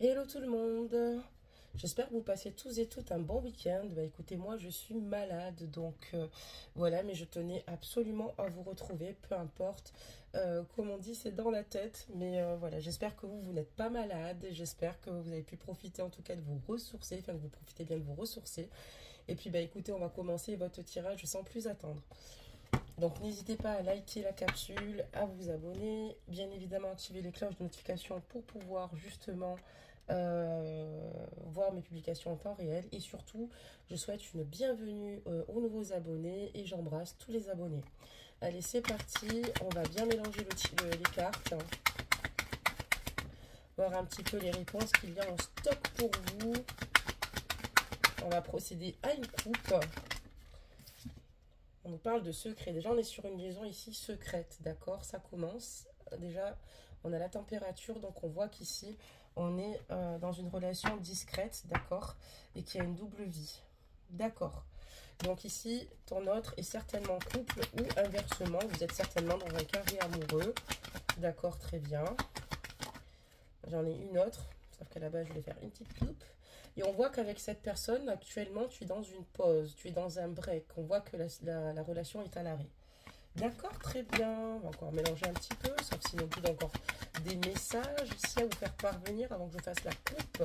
Hello tout le monde, j'espère que vous passez tous et toutes un bon week-end. Bah écoutez, moi je suis malade, donc voilà, mais je tenais absolument à vous retrouver, peu importe, comme on dit, c'est dans la tête, mais voilà, j'espère que vous n'êtes pas malade, j'espère que vous avez pu profiter en tout cas de vous ressourcer, enfin que vous profitez bien de vous ressourcer. Et puis bah écoutez, on va commencer votre tirage sans plus attendre. Donc n'hésitez pas à liker la capsule, à vous abonner, bien évidemment activer les cloches de notification pour pouvoir justement voir mes publications en temps réel. Et surtout, je souhaite une bienvenue aux nouveaux abonnés et j'embrasse tous les abonnés. Allez, c'est parti, on va bien mélanger les cartes, voir un petit peu les réponses qu'il y a en stock pour vous. On va procéder à une coupe. On nous parle de secret. Déjà, on est sur une liaison ici secrète, d'accord? Ça commence. Déjà, on a la température, donc on voit qu'ici, on est dans une relation discrète, d'accord? Et qu'il y a une double vie, d'accord? Donc ici, ton autre est certainement couple ou inversement, vous êtes certainement dans un carré amoureux. D'accord, très bien. J'en ai une autre, sauf qu'à la base, je vais faire une petite coupe. Et on voit qu'avec cette personne, actuellement, tu es dans une pause, tu es dans un break. On voit que la relation est à l'arrêt. D'accord, très bien. On va encore mélanger un petit peu, sauf s'il y a encore des messages ici à vous faire parvenir avant que je fasse la coupe.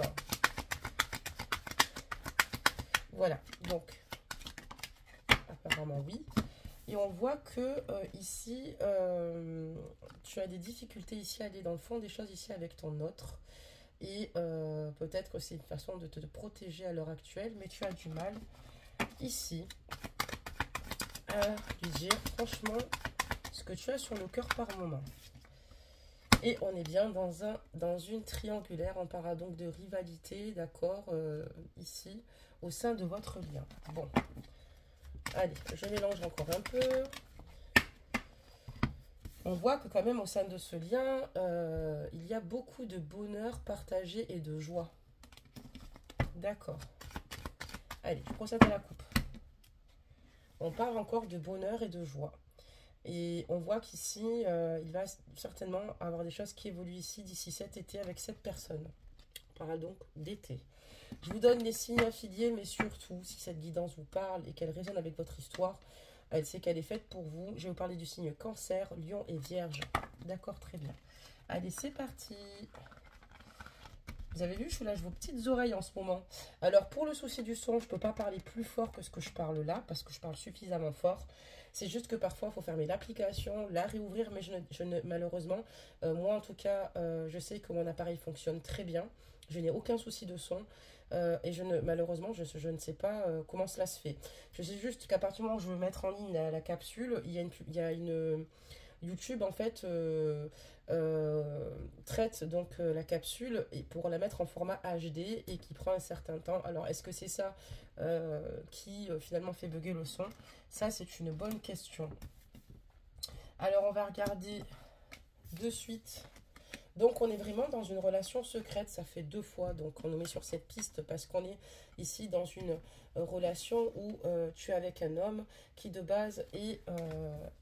Voilà, donc, apparemment oui. Et on voit que ici, tu as des difficultés ici à aller dans le fond des choses ici avec ton autre. Et peut-être que c'est une façon de te protéger à l'heure actuelle, mais tu as du mal ici à lui dire franchement ce que tu as sur le cœur par moment. Et on est bien dans une triangulaire, on parle donc de rivalité, d'accord, ici, au sein de votre lien. Bon, allez, je mélange encore un peu. On voit que quand même au sein de ce lien, il y a beaucoup de bonheur partagé et de joie. D'accord. Allez, je procède à la coupe. On parle encore de bonheur et de joie. Et on voit qu'ici, il va certainement avoir des choses qui évoluent ici d'ici cet été avec cette personne. On parle donc d'été. Je vous donne les signes affiliés, mais surtout, si cette guidance vous parle et qu'elle résonne avec votre histoire, elle sait qu'elle est faite pour vous. Je vais vous parler du signe Cancer, Lion et Vierge. D'accord, très bien. Allez, c'est parti. Vous avez vu, je soulage vos petites oreilles en ce moment. Alors, pour le souci du son, je ne peux pas parler plus fort que ce que je parle là, parce que je parle suffisamment fort. C'est juste que parfois, il faut fermer l'application, la réouvrir, mais malheureusement, moi en tout cas, je sais que mon appareil fonctionne très bien. Je n'ai aucun souci de son. Et malheureusement, je ne sais pas comment cela se fait. Je sais juste qu'à partir du moment où je veux mettre en ligne la capsule, il y a une YouTube en fait traite donc la capsule et pour la mettre en format HD et qui prend un certain temps. Alors est-ce que c'est ça qui finalement fait bugger le son? Ça c'est une bonne question. Alors on va regarder de suite. Donc on est vraiment dans une relation secrète, ça fait 2 fois, donc on nous met sur cette piste parce qu'on est ici dans une relation où tu es avec un homme qui de base est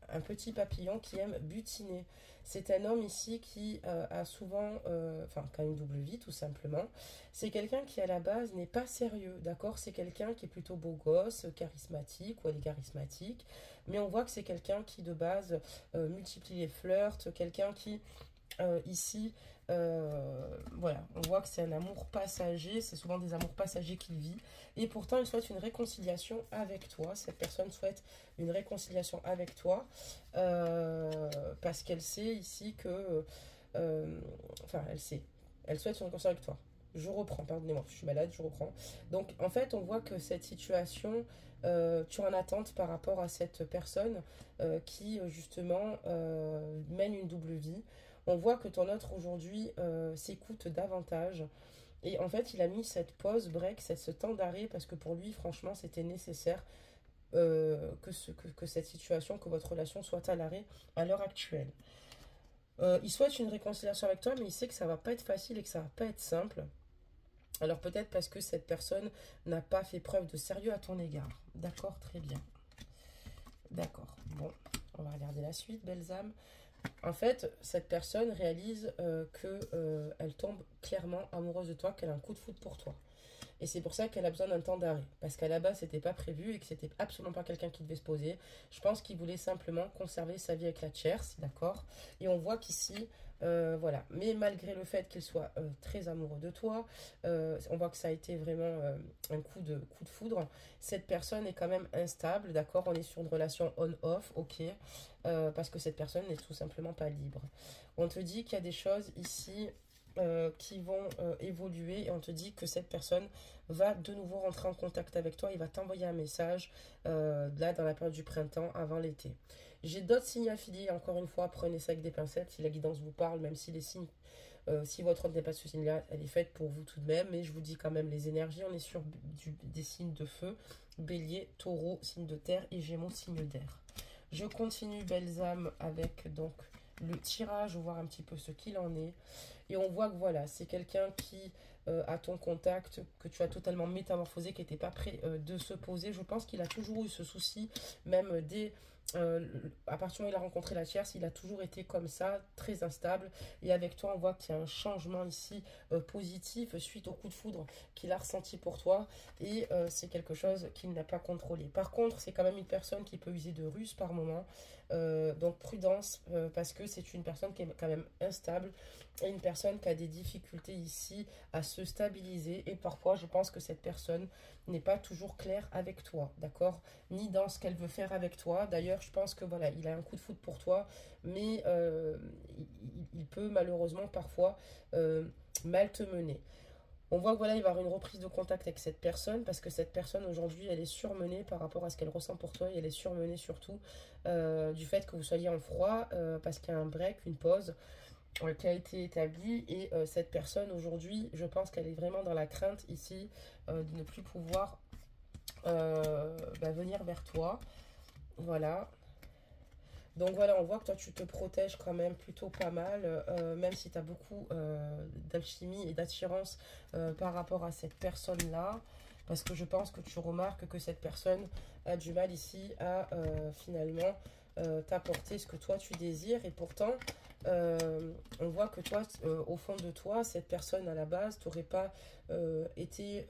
un petit papillon qui aime butiner. C'est un homme ici qui a souvent, qui a une double vie tout simplement. C'est quelqu'un qui à la base n'est pas sérieux, d'accord? C'est quelqu'un qui est plutôt beau gosse, charismatique, ou elle est charismatique, mais on voit que c'est quelqu'un qui de base multiplie les flirts, quelqu'un qui... ici, voilà, on voit que c'est un amour passager, c'est souvent des amours passagers qu'il vit, et pourtant il souhaite une réconciliation avec toi. Cette personne souhaite une réconciliation avec toi, parce qu'elle sait ici que, elle souhaite une réconciliation avec toi. Je reprends, pardonnez-moi, je suis malade, je reprends. Donc en fait, on voit que cette situation, tu es en attente par rapport à cette personne qui justement mène une double vie. On voit que ton autre aujourd'hui s'écoute davantage. Et en fait, il a mis cette pause, break, ce temps d'arrêt, parce que pour lui, franchement, c'était nécessaire que cette situation, que votre relation soit à l'arrêt à l'heure actuelle. Il souhaite une réconciliation avec toi, mais il sait que ça va pas être facile et que ça va pas être simple. Alors peut-être parce que cette personne n'a pas fait preuve de sérieux à ton égard. D'accord, très bien. D'accord, bon, on va regarder la suite, belles âmes. En fait, cette personne réalise qu'elle tombe clairement amoureuse de toi, qu'elle a un coup de foudre pour toi. Et c'est pour ça qu'elle a besoin d'un temps d'arrêt. Parce qu'à la base, c'était pas prévu et que c'était absolument pas quelqu'un qui devait se poser. Je pense qu'il voulait simplement conserver sa vie avec la tierce, d'accord. Et on voit qu'ici, voilà. Mais malgré le fait qu'il soit très amoureux de toi, on voit que ça a été vraiment un coup de foudre. Cette personne est quand même instable, d'accord. On est sur une relation on-off, ok. Parce que cette personne n'est tout simplement pas libre. On te dit qu'il y a des choses ici qui vont évoluer et on te dit que cette personne va de nouveau rentrer en contact avec toi, il va t'envoyer un message là dans la période du printemps avant l'été. J'ai d'autres signes affiliés, encore une fois, prenez ça avec des pincettes si la guidance vous parle, même si les signes, si votre ordre n'est pas ce signe-là, elle est faite pour vous tout de même, mais je vous dis quand même les énergies, on est sur des signes de feu, bélier, taureau, signe de terre et gémeaux, signe d'air. Je continue, belles âmes, avec donc le tirage, voir un petit peu ce qu'il en est. Et on voit que voilà, c'est quelqu'un qui a ton contact, que tu as totalement métamorphosé, qui n'était pas prêt de se poser. Je pense qu'il a toujours eu ce souci, même dès à partir du moment où il a rencontré la tierce, il a toujours été comme ça, très instable. Et avec toi, on voit qu'il y a un changement ici positif suite au coup de foudre qu'il a ressenti pour toi. Et c'est quelque chose qu'il n'a pas contrôlé. Par contre, c'est quand même une personne qui peut user de ruse par moment. Donc prudence, parce que c'est une personne qui est quand même instable et une personne qui a des difficultés ici à se stabiliser. Et parfois, je pense que cette personne n'est pas toujours claire avec toi, d'accord? Ni dans ce qu'elle veut faire avec toi. D'ailleurs, je pense que voilà, il a un coup de foudre pour toi, mais il peut malheureusement parfois mal te mener. On voit que voilà, il va y avoir une reprise de contact avec cette personne parce que cette personne aujourd'hui, elle est surmenée par rapport à ce qu'elle ressent pour toi et elle est surmenée surtout du fait que vous soyez en froid parce qu'il y a un break, une pause qui a été établie et cette personne aujourd'hui, je pense qu'elle est vraiment dans la crainte ici de ne plus pouvoir venir vers toi. Voilà. Donc voilà, on voit que toi tu te protèges quand même plutôt pas mal, même si tu as beaucoup d'alchimie et d'attirance par rapport à cette personne-là. Parce que je pense que tu remarques que cette personne a du mal ici à finalement t'apporter ce que toi tu désires. Et pourtant, on voit que toi, au fond de toi, cette personne à la base, tu n'aurais pas été,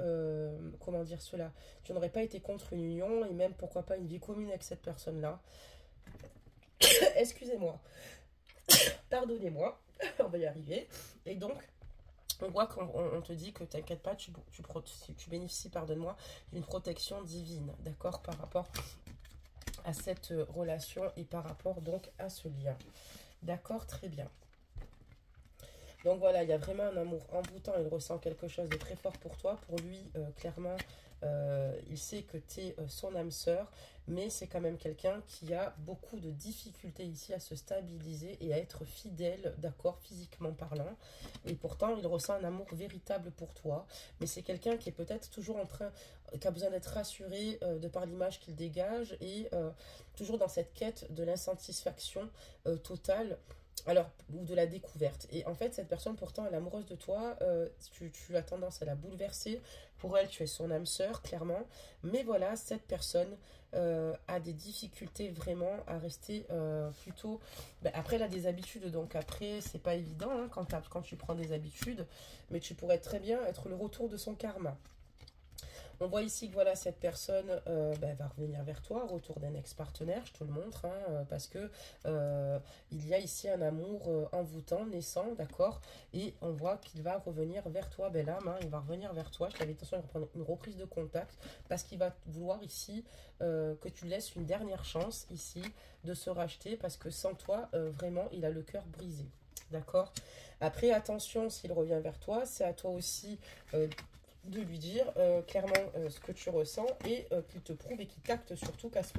comment dire cela, tu n'aurais pas été contre une union et même pourquoi pas une vie commune avec cette personne-là. Excusez-moi, pardonnez-moi, on va y arriver. Et donc, on voit qu'on te dit que t'inquiète pas, tu bénéficies, pardonne-moi, d'une protection divine, d'accord, par rapport à cette relation et par rapport donc à ce lien. D'accord, très bien. Donc voilà, il y a vraiment un amour envoûtant, il ressent quelque chose de très fort pour toi. Pour lui, clairement, il sait que tu es son âme sœur, mais c'est quand même quelqu'un qui a beaucoup de difficultés ici à se stabiliser et à être fidèle, d'accord, physiquement parlant. Et pourtant, il ressent un amour véritable pour toi, mais c'est quelqu'un qui est peut-être toujours en train, qui a besoin d'être rassuré de par l'image qu'il dégage et toujours dans cette quête de l'insatisfaction totale. Alors, ou de la découverte. Et en fait, cette personne, pourtant, elle est amoureuse de toi. Tu as tendance à la bouleverser. Pour elle, tu es son âme sœur, clairement. Mais voilà, cette personne a des difficultés vraiment à rester plutôt... après, elle a des habitudes. Donc après, c'est pas évident hein, quand tu prends des habitudes. Mais tu pourrais très bien être le retour de son karma. On voit ici que voilà, cette personne va revenir vers toi, retour d'un ex-partenaire, je te le montre, hein, parce que il y a ici un amour envoûtant, naissant, d'accord. Et on voit qu'il va revenir vers toi, belle âme, hein, il va revenir vers toi. Je t'avais attention, il va prendre une reprise de contact, parce qu'il va vouloir ici que tu laisses une dernière chance ici de se racheter, parce que sans toi, vraiment, il a le cœur brisé. D'accord. Après, attention, s'il revient vers toi, c'est à toi aussi de lui dire clairement ce que tu ressens et qu'il te prouve et qu'il capte surtout qu'à ce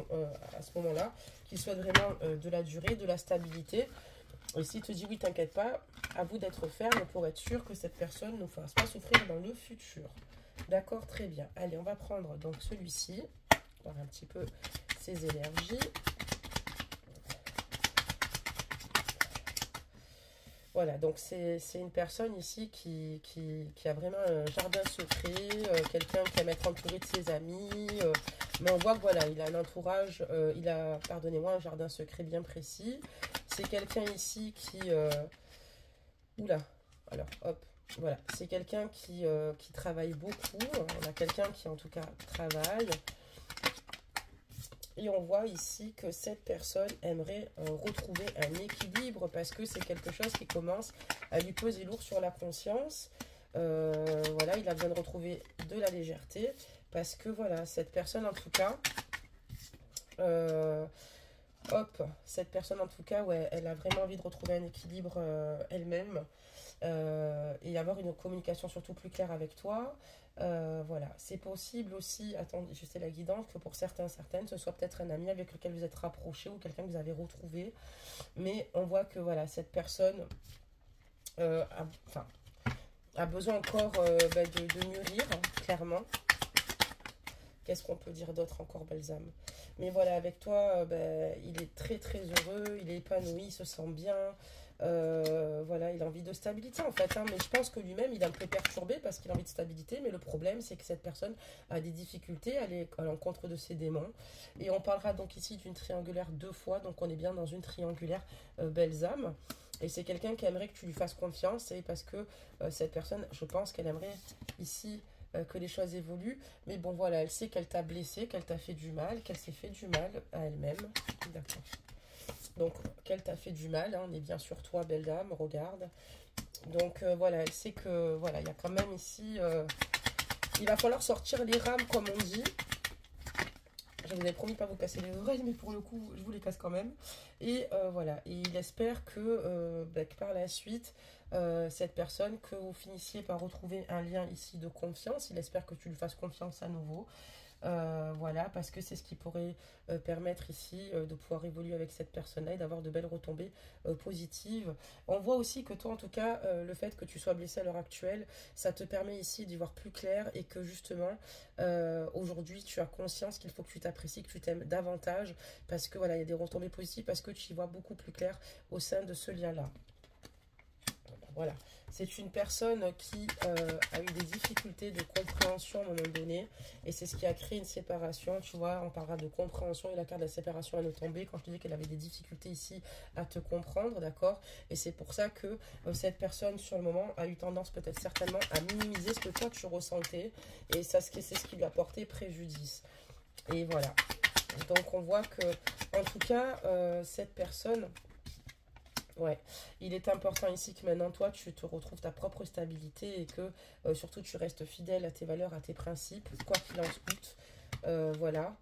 moment-là, qu'il souhaite vraiment de la durée, de la stabilité. Et s'il te dit oui, t'inquiète pas, à vous d'être ferme pour être sûr que cette personne ne fasse pas souffrir dans le futur. D'accord, très bien. Allez, on va prendre donc celui-ci, voir un petit peu ses énergies. Voilà, donc c'est une personne ici qui a vraiment un jardin secret, quelqu'un qui aime être entouré de ses amis, mais on voit que voilà, il a un entourage, il a, pardonnez-moi, un jardin secret bien précis. c'est quelqu'un ici qui... Oula, alors hop, voilà. C'est quelqu'un qui travaille beaucoup. On a quelqu'un qui en tout cas travaille. Et on voit ici que cette personne aimerait retrouver un équilibre parce que c'est quelque chose qui commence à lui peser lourd sur la conscience. Voilà, il a besoin de retrouver de la légèreté parce que voilà, cette personne en tout cas, hop, cette personne en tout cas, ouais, elle a vraiment envie de retrouver un équilibre elle-même et avoir une communication surtout plus claire avec toi. Voilà, c'est possible aussi, attendez, je sais la guidance, que pour certains, certaines, ce soit peut-être un ami avec lequel vous êtes rapproché ou quelqu'un que vous avez retrouvé. Mais on voit que voilà, cette personne a besoin encore de mûrir, hein, clairement. Qu'est-ce qu'on peut dire d'autre encore, Balsam? Mais voilà, avec toi, il est très très heureux, il est épanoui, il se sent bien. Voilà, il a envie de stabilité en fait, hein, mais je pense que lui-même il est un peu perturbé parce qu'il a envie de stabilité, mais le problème c'est que cette personne a des difficultés à aller à l'encontre de ses démons. Et on parlera donc ici d'une triangulaire 2 fois, donc on est bien dans une triangulaire Balsam. Et c'est quelqu'un qui aimerait que tu lui fasses confiance, et parce que cette personne, je pense qu'elle aimerait ici que les choses évoluent. Mais bon voilà, elle sait qu'elle t'a blessé, qu'elle t'a fait du mal, qu'elle s'est fait du mal à elle-même. D'accord. Donc, qu'elle t'a fait du mal, hein, on est bien sur toi, belle dame, regarde. Donc, voilà, elle sait que, voilà, il y a quand même ici, il va falloir sortir les rames, comme on dit. Je vous avais promis de ne pas vous casser les oreilles, mais pour le coup, je vous les casse quand même. Et voilà, et il espère que par la suite, cette personne, que vous finissiez par retrouver un lien ici de confiance. Il espère que tu lui fasses confiance à nouveau. Voilà, parce que c'est ce qui pourrait permettre ici de pouvoir évoluer avec cette personne-là et d'avoir de belles retombées positives. On voit aussi que toi, en tout cas, le fait que tu sois blessé à l'heure actuelle, ça te permet ici d'y voir plus clair et que justement, aujourd'hui, tu as conscience qu'il faut que tu t'apprécies, que tu t'aimes davantage parce que voilà, il y a des retombées positives parce que tu y vois beaucoup plus clair au sein de ce lien-là. Voilà, c'est une personne qui a eu des difficultés de compréhension à un moment donné. Et c'est ce qui a créé une séparation. Tu vois, on parlera de compréhension et la carte de la séparation elle est tombée. Quand je te dis qu'elle avait des difficultés ici à te comprendre, d'accord? Et c'est pour ça que cette personne, sur le moment, a eu tendance peut-être certainement à minimiser ce que toi tu ressentais. Et ça, c'est ce qui lui a porté préjudice. Et voilà. Donc on voit que, en tout cas, cette personne... Ouais, il est important ici que maintenant toi tu te retrouves ta propre stabilité et que surtout tu restes fidèle à tes valeurs, à tes principes, quoi qu'il en coûte. Voilà.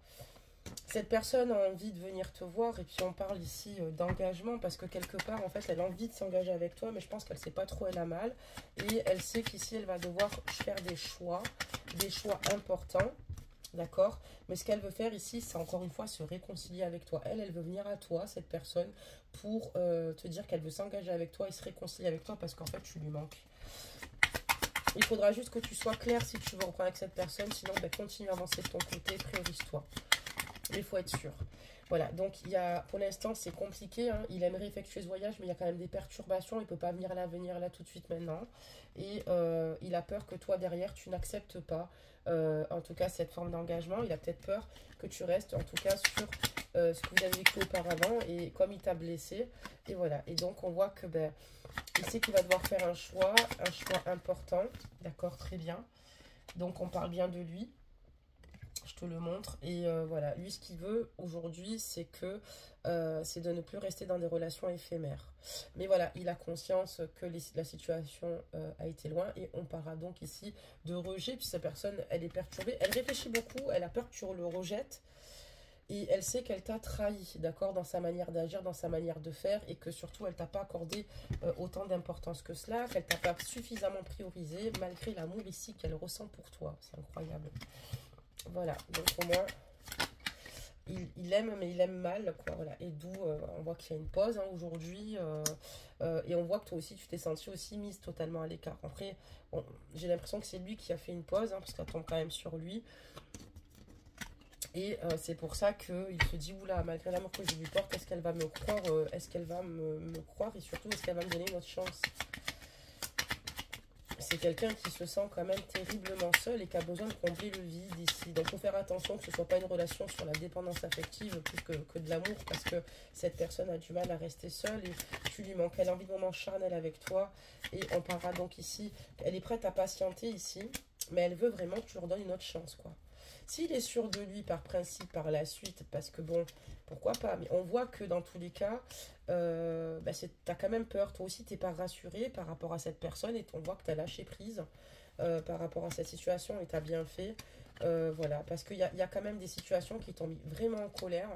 Cette personne a envie de venir te voir et puis on parle ici d'engagement parce que quelque part en fait elle a envie de s'engager avec toi mais je pense qu'elle sait pas trop, elle a mal et elle sait qu'ici elle va devoir faire des choix importants. D'accord? Mais ce qu'elle veut faire ici, c'est encore une fois se réconcilier avec toi. Elle veut venir à toi, cette personne, pour te dire qu'elle veut s'engager avec toi et se réconcilier avec toi parce qu'en fait, tu lui manques. Il faudra juste que tu sois clair si tu veux reprendre avec cette personne. Sinon, continue à avancer de ton côté, priorise-toi. Mais il faut être sûr. Voilà, donc il y a, pour l'instant, c'est compliqué. Hein. Il aimerait effectuer ce voyage, mais il y a quand même des perturbations. Il ne peut pas venir là tout de suite maintenant. Et il a peur que toi, derrière, tu n'acceptes pas, en tout cas, cette forme d'engagement. Il a peut-être peur que tu restes, en tout cas, sur ce que vous avez vécu auparavant. Et comme il t'a blessé, et voilà. Et donc, on voit que, il sait qu'il va devoir faire un choix important. D'accord, très bien. Donc, on parle bien de lui. Je te le montre et voilà, lui ce qu'il veut aujourd'hui c'est que c'est de ne plus rester dans des relations éphémères, mais voilà, il a conscience que la situation a été loin et on parlera donc ici de rejet, puis cette personne elle est perturbée, elle réfléchit beaucoup, elle a peur que tu le rejettes et elle sait qu'elle t'a trahi, d'accord, dans sa manière d'agir, dans sa manière de faire et que surtout elle t'a pas accordé autant d'importance que cela, qu'elle t'a pas suffisamment priorisé malgré l'amour ici qu'elle ressent pour toi, c'est incroyable. Voilà, donc au moins, il aime, mais il aime mal, quoi, voilà. Et d'où, on voit qu'il y a une pause, hein, aujourd'hui, et on voit que toi aussi, tu t'es sentie aussi mise totalement à l'écart. Après, j'ai l'impression que c'est lui qui a fait une pause, hein, parce qu'elle tombe quand même sur lui. Et c'est pour ça qu'il se dit, oula, malgré l'amour que je lui porte, est-ce qu'elle va me croire, et surtout, est-ce qu'elle va me donner une autre chance? c'est quelqu'un qui se sent quand même terriblement seul et qui a besoin de combler le vide ici. Donc, il faut faire attention que ce ne soit pas une relation sur la dépendance affective plus que de l'amour, parce que cette personne a du mal à rester seule et tu lui manques. Elle a envie de moments charnels avec toi. Et on parlera donc ici, elle est prête à patienter ici, mais elle veut vraiment que tu leur donnes une autre chance, quoi. S'il est sûr de lui par principe par la suite, parce que bon, pourquoi pas, mais on voit que dans tous les cas, t'as quand même peur, toi aussi t'es pas rassuré par rapport à cette personne et on voit que t'as lâché prise par rapport à cette situation et t'as bien fait. Voilà, parce qu'il y a quand même des situations qui t'ont mis vraiment en colère,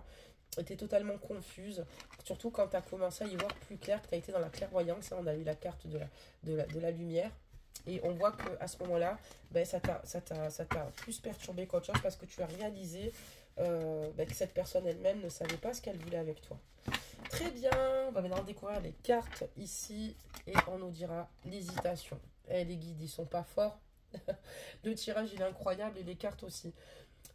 t'es totalement confuse, surtout quand t'as commencé à y voir plus clair, que t'as été dans la clairvoyance, hein, on a eu la carte de la lumière. Et on voit qu'à ce moment-là, ça t'a plus perturbé qu'autre chose parce que tu as réalisé que cette personne elle-même ne savait pas ce qu'elle voulait avec toi. Très bien, on va maintenant découvrir les cartes ici et on nous dira l'hésitation. Les guides, ils sont pas forts. Le tirage, il est incroyable et les cartes aussi.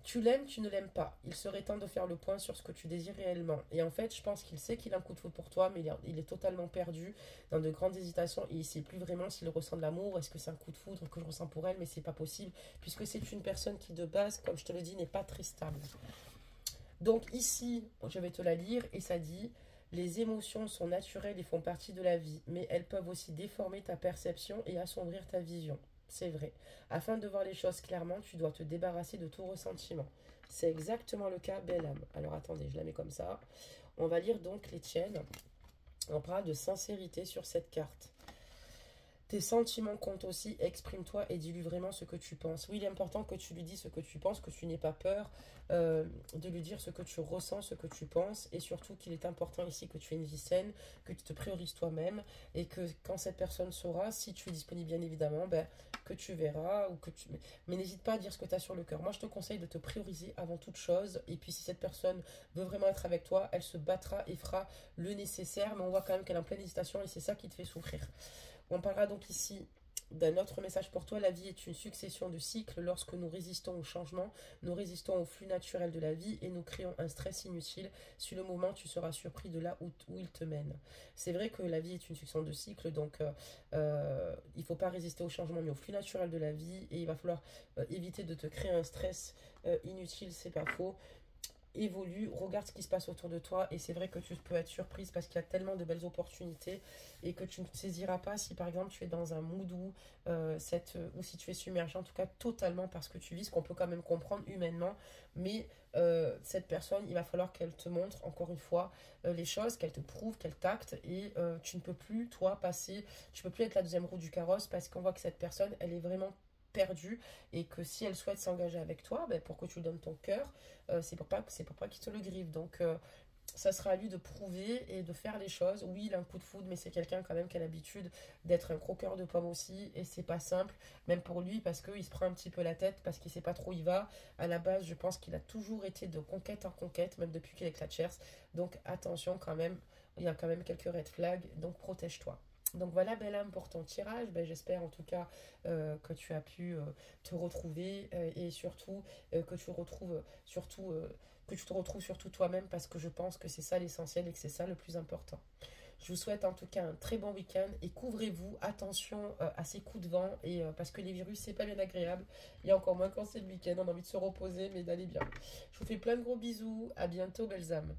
Tu l'aimes, tu ne l'aimes pas. Il serait temps de faire le point sur ce que tu désires réellement. Et en fait, je pense qu'il sait qu'il a un coup de foudre pour toi, mais il est totalement perdu dans de grandes hésitations et il ne sait plus vraiment s'il ressent de l'amour. Est-ce que c'est un coup de foudre que je ressens pour elle, mais c'est pas possible, puisque c'est une personne qui, de base, comme je te le dis, n'est pas très stable. Donc ici, je vais te la lire et ça dit: les émotions sont naturelles et font partie de la vie, mais elles peuvent aussi déformer ta perception et assombrir ta vision. C'est vrai. Afin de voir les choses clairement, tu dois te débarrasser de tout ressentiment. C'est exactement le cas, belle âme. Alors attendez, je la mets comme ça. On va lire donc les tiennes. On parle de sincérité sur cette carte. Tes sentiments comptent aussi, exprime-toi et dis-lui vraiment ce que tu penses. Oui, il est important que tu lui dises ce que tu penses, que tu n'aies pas peur de lui dire ce que tu ressens, ce que tu penses, et surtout qu'il est important ici que tu aies une vie saine, que tu te priorises toi-même, et que quand cette personne saura, si tu es disponible bien évidemment, que tu verras, ou que tu... mais n'hésite pas à dire ce que tu as sur le cœur. Moi, je te conseille de te prioriser avant toute chose, et puis si cette personne veut vraiment être avec toi, elle se battra et fera le nécessaire, mais on voit quand même qu'elle est en pleine hésitation, et c'est ça qui te fait souffrir. On parlera donc ici d'un autre message pour toi. La vie est une succession de cycles. Lorsque nous résistons au changement, nous résistons au flux naturel de la vie et nous créons un stress inutile. Sur le moment, tu seras surpris de là où il te mène. C'est vrai que la vie est une succession de cycles, donc il ne faut pas résister au changement, mais au flux naturel de la vie. Et il va falloir éviter de te créer un stress inutile, c'est pas faux. Évolue, regarde ce qui se passe autour de toi et c'est vrai que tu peux être surprise parce qu'il y a tellement de belles opportunités et que tu ne saisiras pas si par exemple tu es dans un mood ou si tu es submergé en tout cas totalement parce que tu vis, ce qu'on peut quand même comprendre humainement, mais cette personne, il va falloir qu'elle te montre encore une fois les choses, qu'elle te prouve, qu'elle t'acte et tu ne peux plus toi passer, tu peux plus être la deuxième roue du carrosse parce qu'on voit que cette personne elle est vraiment perdue et que si elle souhaite s'engager avec toi, pour que tu lui donnes ton cœur, c'est pour pas qu'il te le grive. Donc ça sera à lui de prouver et de faire les choses. Oui, il a un coup de foudre, mais c'est quelqu'un quand même qui a l'habitude d'être un croqueur de pommes aussi, et c'est pas simple, même pour lui, parce qu'il se prend un petit peu la tête, parce qu'il sait pas trop où il va. À la base, je pense qu'il a toujours été de conquête en conquête, même depuis qu'il est avec la Chers. Donc attention quand même, il y a quand même quelques red flags, donc protège-toi. Donc voilà, belle âme, pour ton tirage. J'espère en tout cas que tu as pu te retrouver et surtout que tu retrouves surtout que tu te retrouves surtout toi-même parce que je pense que c'est ça l'essentiel et que c'est ça le plus important. Je vous souhaite en tout cas un très bon week-end et couvrez-vous, attention à ces coups de vent et parce que les virus c'est pas bien agréable. Il y a encore moins quand c'est le week-end, on a envie de se reposer mais d'aller bien. Je vous fais plein de gros bisous, à bientôt belles âmes.